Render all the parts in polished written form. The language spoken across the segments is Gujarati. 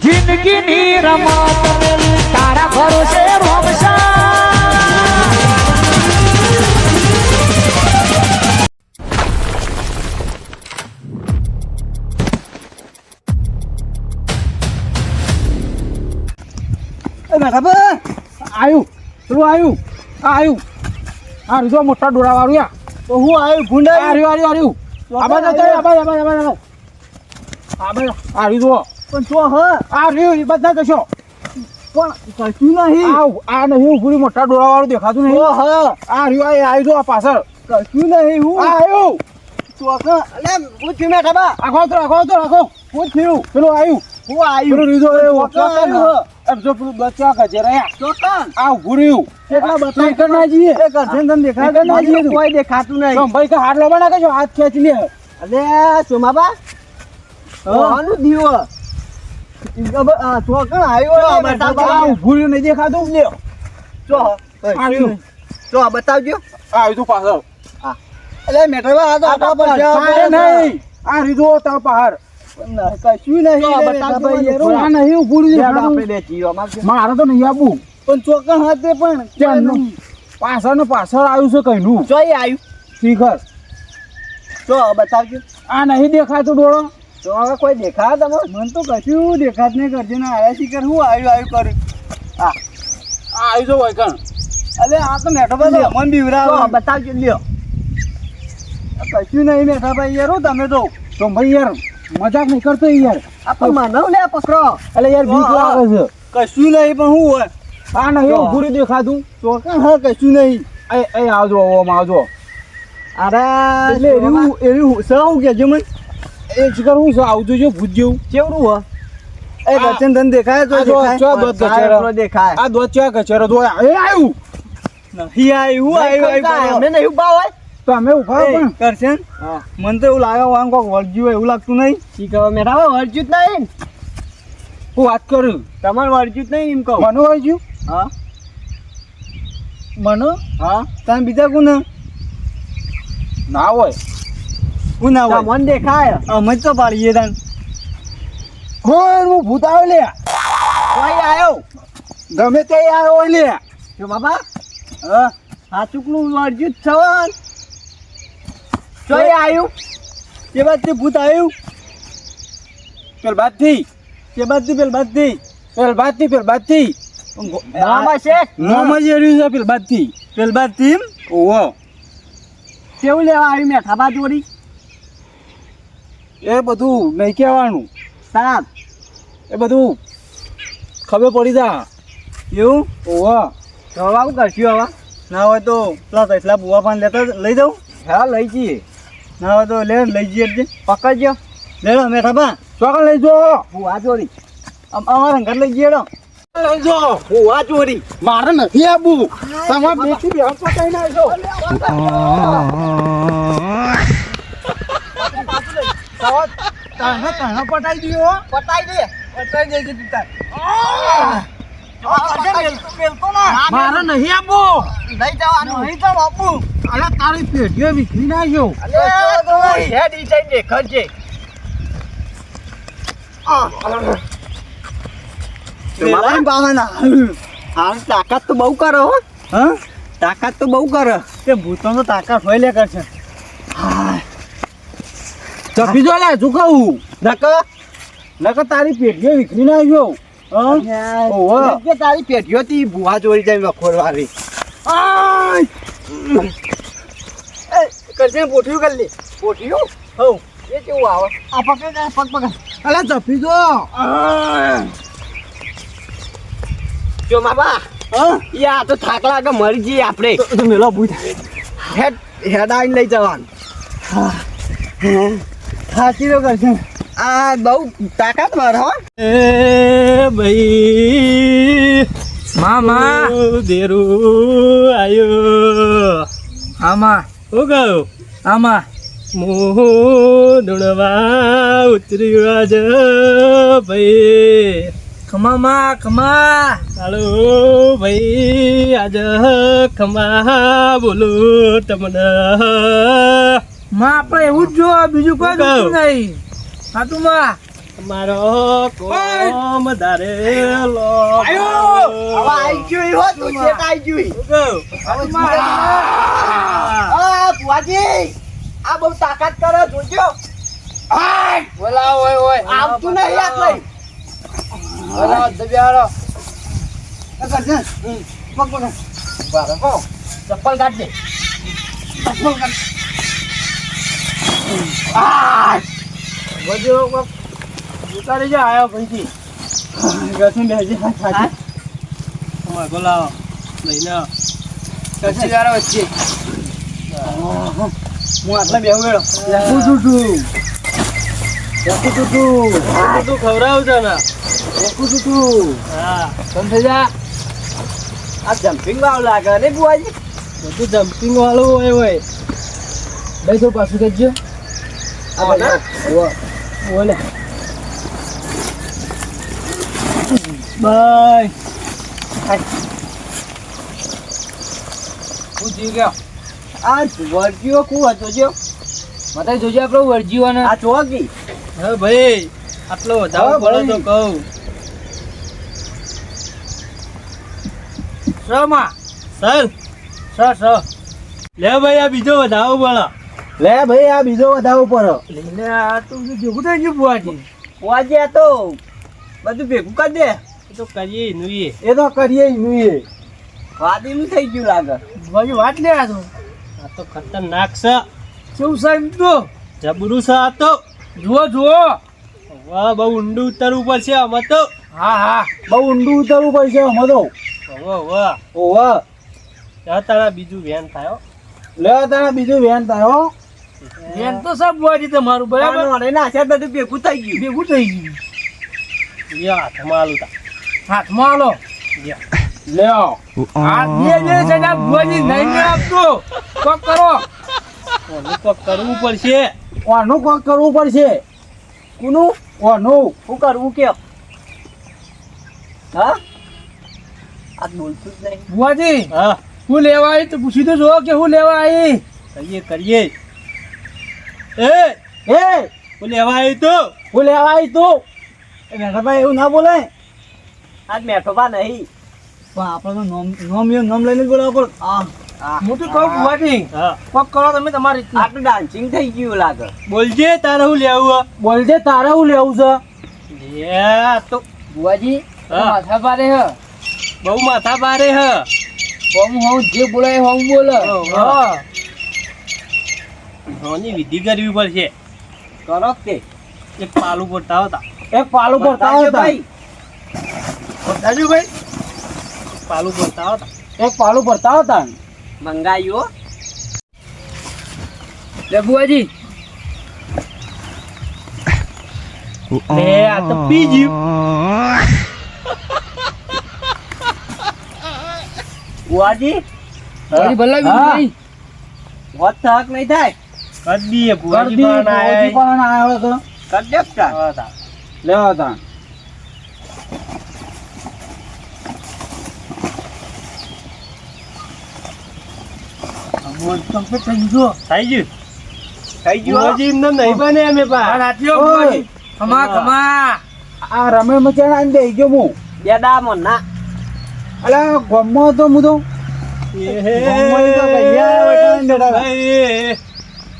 જિંદગીની રમત મેલી તારા ભરોસે રોમશા આવ્યું પેલું આવ્યું આ રીતો મોટા ડોળા વાળું યા તો હું આવ્યું ભૂંડા આવ્યું આ રીતો પણ તો હ આ રહ્યું એ બધા જશો પણ કશું નહીં આ નહીં ઉભું મોટા ડોળા વાળું દેખાતું નહીં તો હ આ રહ્યું આ આવ્યું તો આ પાછળ કશું નહીં હું આ આવ્યું ચોખા અલે હું થયું મેઠા બા રાખો હું થયું પેલું આવ્યું હું આવ્યું પેલું રીતો ચોખા આવ્યું એમ જો પેલું બચ્ચા ગજેરા ચોખા આ ઉભું રહ્યું કેટલા નહીં બતા ના જઈએ એ કરશે તને દેખાય ના જઈએ તું. કોઈ દેખાતું નહીં ભાઈ કે હાથ લોબા નાખે છો હાથ ખેંચી લે અલે સોમાબા આનું દીવો ચોકણ આવ્યો બતાવજો આ ઉભું રહ્યું નહીં દેખાતું લે ચો આવ્યું ચો બતાવજો આવ્યું તું પાછળ એટલે મેઠાબા આ તો આપણા પર સારે નહીં આ રીતો તા પહાડ કશું નહીં બતાવજો આ નહીં ઉભું રહ્યું આપણે દેખાતું. લે જીવો અમાર મારે તો નહીં આવું પણ ચોકણ હાથે પણ ક્યાંનું? પાછળ ને પાછળ આવ્યું છે કઈનું ચોય આવ્યું શીખર ચો બતાવજો આ નહીં દેખાતું ડોળો તો હવે કોઈ દેખાય તમે મને તો કશું દેખાત નહીં કરજો ને આયા શીખર હું આવ્યું કર્યું આ આવ્યું છે વૈકણ અલે આ તો મેઠાબા મન બીવરાવ બતાવજો લ્યો કશું નહીં મેઠાભાઈ યાર તમે તો ભાઈ યાર મજાક નહીં કરતો યાર આ પણ માનવ લે પકડો એટલે યાર બીક લાગે છે કશું નહીં પણ હું હોય આ નહીં ઉભું રહ્યું દેખાતું ચોકણ હા કશું નહીં એ આવજો આવજો અરે એટલે એવું સૌ કેજો મને એ શીખર હું છે આવજો જો ભૂત જેવું કેવડું હો એ દર્શન ધન દેખાય તો આ જો, દેખાય જો દોત કચેરો. દેખાય આ દોત ચા કચેરો તો એ આવ્યું નહીં આવ્યું અમે નહીં ઉભા હોય તો અમે ઉભા પણ કરશે હા મને તો એવું લાગે વાંગ કોક વળગ્યું હોય એવું લાગતું નહીં શી કહો મેઠા વળગ્યું જ નહીં હું વાત કરું તમારે વળગ્યું જ નહીં એમ કહું મનો વાંચ્યું હા મનો હા તમે બીજા કોને ના હોય કોણ ના હોય મને દેખાય અમે જ તો પાડીએ તને હોય હું ભૂત આવ્યો લે કોઈ આવ્યો ગમે તે આવ્યો હોય લે જો બાબા હા સાચુકનું વળગ્યું જ થવાનું ચોય આવ્યું કે બાદથી ભૂત આવ્યું પેલ બાદથી કે બાદથી પેલ બાદથી પેલ બાદથી નામાં છે નોમ જ એર્યું છે પેલ બાદથી પેલ બાદથી ઓહો કેવું લેવા આવ્યું મેઠા બા જોડી એ બધું નહીં કહેવાનું સાત એ બધું ખબર પડી જા એવું ઓહો તો હવે આવું કરશું હવે ના હોય તો પેલા તૈસલા બુવા પાન લેતા લઈ દઉં હા લઈ જઈએ ના હોય તો લે લઈ જઈએ જ પકડજો લે મેઠા બા ચોકન લઈ જો બુવા જોડી અમારા ઘર લઈ જઈએ લઈ જો બુવા જોડી મારે નથી આબુ તમારે બેટી બેહન પટાઈ નાખજો તાને પટાઈ દીયો પટાઈ દે તું તાર મારે નહીં આબુ લઈ જવાનું નહીં તો બાપુ અરે તારી પેટીઓ વિખરી નાખ્યો હેડ ઈ જઈને દેખજે તાકાત તો બહુ કરો હો હા તાકાત તો બહુ કરે તે ભૂતો તો તાકાત હોય લે કરશે ચપી જો લે શું કહું નક તારી પેટીઓ વિખરી નાખ્યો ઓહો કે તારી પેઢીઓ થી ભૂવા ચોરી જાય વખોર વાળી કરશે પોઠિયું કરી લે પોઠિયું હો એ કેવું આવે આ પકડ પગ પકડ અલા ચપી જો જો બાબા હા યા તો થાક લાગે મરી જઈએ આપણે તો મેલો ભૂત હેડ હેડ આવીને લઈ જવાનું થાકી તો કરશે આ બહુ તાકાત માર હો એ ભાઈ મામા દેરું આયો આમાં હું ગયો આમાં મોહ દુણવા ઉતર્યું આજ ભાઈ ખમા ખમા હાલો ભાઈ આજ ખમા બોલો તમને માં આપણે એવું જ જો બીજું કોઈ કહું. દુખતું નહીં હાતું માં મારો કોમ ધારેલો આયો! હવે આઈ ગયું ઈ હો, તું છેક આઈ ગયું ઈ. હવે ભુવાજી, આ બહુ તાકાત કરે, જોજો. બોલાવો ઓય ઓય આવતું નહીં યાદ લઈ. બોલાવો દબિયારો ચપ્પલ કાઢ દે ચપ્પલ કાઢ બધો ઉતારી જા આયો ભાઈજી ગસું બેજી ખાજી અમાર બોલાવો લઈને આવો. કચ્છી વાળો વચ્ચે હું આટલા બેહું તું ખવડાવ છે ને હા બંધ થઈ જા આ જમ્પિંગ વાળું લાગે ને ભુવાજી. બધું જમ્પિંગ વાળું હોય લઈ જાઓ પાછું કહેજો આ બધા? બોલે બાય હું જીવ ગયો આ વરજીઓ કુ હતો જો. મતાઈ જોજે આપણો વરજીવાને આ ચોકી. હા ભાઈ આટલો વધારો હા, પડે તો ભાઈ. કહું શમાં સર સ લે ભાઈ આ બીજો વધાવો પડે લે ભાઈ આ બીજો વધાવો પડો. લઈને આ તો ભેગું થઈ ગયું બુઆજી ભુવાજી આ તો બધું ભેગું કરી દે. એ તો કરીએ નુઈએ એ તો કરીએ નુએ. વાદીનું થઈ ગયું લાગે. બુઆજી વાત લે આ તો આ તો ખતરનાક છે કેવું સાહેબ તો જબરું છે આ તો જુઓ જુઓ વાહ બહુ ઊંડું ઉતરવું પડશે આમાં તો હા હા બહુ ઊંડું ઉતરવું પડશે આમાં તો. વાહ વાહ ઓવા ત્યાં તારા બીજું વેન થાય હો. લે તારા બીજું વેન થાય હો. એમ તો સબ બુઆજી તમારું બરાબર બરાબર ના છે બધું ભેગું થઈ ગયું. ભેગું થઈ ગયું યા હાથમાં આલું તા હાથમાં આલો યા. લ્યો હાથ બે છે ને બુઆજી નહીં ને આપતો કોક કરો ઓનું કોક કરવું પડશે ઓનું કોક કરવું પડશે. કોનું? ઓનું. શું કરવું કે? હા? આ બોલતું જ નહીં. બુઆજી હા હું લેવા આવી તો પૂછી તો જો કે હું લેવા આવી કરીએ કરીએ એ એ હું લેવા આવી તો હું લેવા આવી તું. એ મેઠાભાઈ એવું ના બોલાય. આજ મેઠોબા નહીં. પણ આપણે તો નોમ લઈને જ બોલાવવા પડે. હું તો કહું બુઆજી હા કોક કરો તમે તમારી રીતના આટલું ડાન્સિંગ થઈ ગયું લાગે. બોલજે તારે હું લેવું બોલજે તારે હું લેવું છે. યા તો બુઆજી હા. માથા પારે હ બહુ માથા ભારે હ હું જે બોલાય હું બોલે હા. ધોની વિધિ કરવી પડશે કરો તે. એક પાલું પડતા હતા એક પાલું પડતા હતા. રાજુભાઈ પાલું પડતા હતા એક પાલું પડતા હતા. મંગાયું. લે બુઆજી લે આ તો પી ગયું બુઆજી બુઆજી ભલાવી હા. નહીં હોત થાક નહીં થાય. કરી દઈએ કર ભુવાજી દી પણ આયા. પણ આવ્યો તો કર દે તા. હતા. લેવા તા. કમ્પ્લીટ થઈ ગયું થઈ ગયું થઈ ગયું. ભુવાજી એમને નહીં બને અમે પા રાત્રિઓ ઓય. બુઆજી ખમા ખમા આ રમે મચાણા આને દઈ ગયો હું. બે દામો ના. અલા ગમો તો હું તો.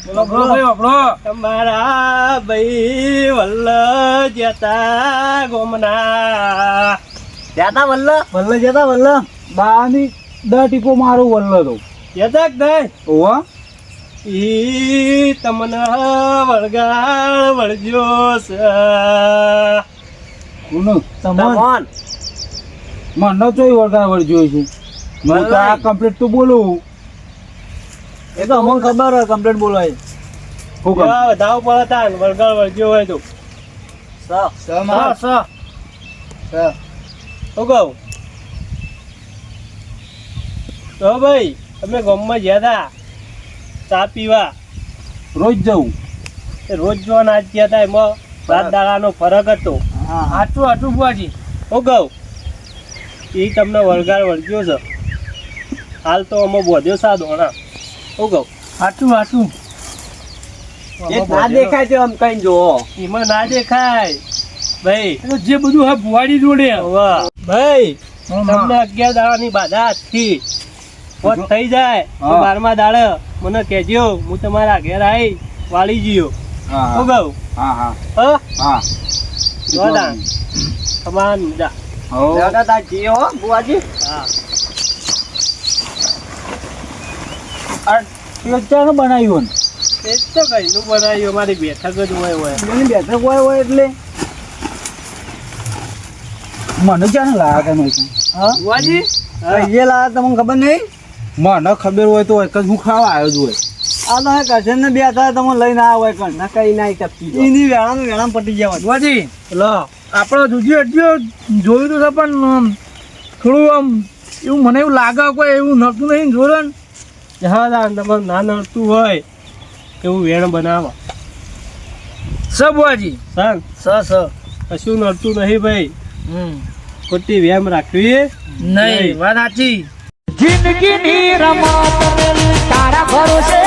બોલો ભાઈ આપણો તમારા ભાઈ વલ્લ જતા ગોમના જાતા વલ્લ જતા વલ્લ. બાની 10 ટીપો મારું વલ્લ તો. જતા નહીં ઓવા ઈ તમને વળગાળ વળજો છે કોનું? તમોન. મને ચોઈ વળગા વળજો છે. હું તો આ કમ્પ્લીટ તો બોલું. એ તો અમને ખબર હોય કમ્પ્લીટ બોલાય. હું કમ? વધાવ પડે તા વળગાળ વળજો હોય તો સ શું કહું તો ભાઈ અમે ગામમાં ગયા હતા ચા પીવા રોજ જવું. એ રોજ જો નાચ ગયા હતા એમાં રાત દાડાનો ફરક હતો આટલું આટલું બુઆજી શું કહું એ તમને વળગાળ વળગ્યો છે હાલ તો અમે બોધ્યો સાદો હા શું કહું આટલું આટલું એ ના દેખાય છે આમ કઈ જો. એમાં ના દેખાય ભાઈ એ તો જે બધું હા ભુવાડી જોડે વાહ ભાઈ હા, તમને 11 દાડાની બાધા આજથી વોટ થઈ જાય તો હા. 12મા દાડે મને કહેજો હું તમારા ઘેર આવી વાળી જીયો હા શું હા કહું હા હા હા હા જોરદાર તમારા મજા હો દાદા તા જીઓ હો બુવાજી હા આ પેચાનું બનાવ્યું એ જ તો કઈ નું બનાવ્યું અમારી બેઠક જ હોય એની બેઠક હોય એટલે મને ક્યાં લાયા તમે હા બુવાજી કહીએ લાયા તમને ખબર નહીં મને ખબર હોય તો એક જ હું ખાવા આવ્યો છું આ તો હે કરશન ને બે હતા તમે લઈને આવ્યા હોય કણ ના કઈ ના ટપકી એની વેળામાં પટી જવા ભુવાજી લો આપણે જોજી એટલું જોયું તો છે પણ થોડું આમ એવું મને એવું લાગે કોઈ એવું નતું નહીં જોરણ હા તમારે ના નડતું હોય એવું વેણ બનાવો સબવાજી સર કશું નડતું નહીં ભાઈ ખોટી વેમ રાખવી નહીં વાત સાચી જિંદગીની રમત તારા ભરોસે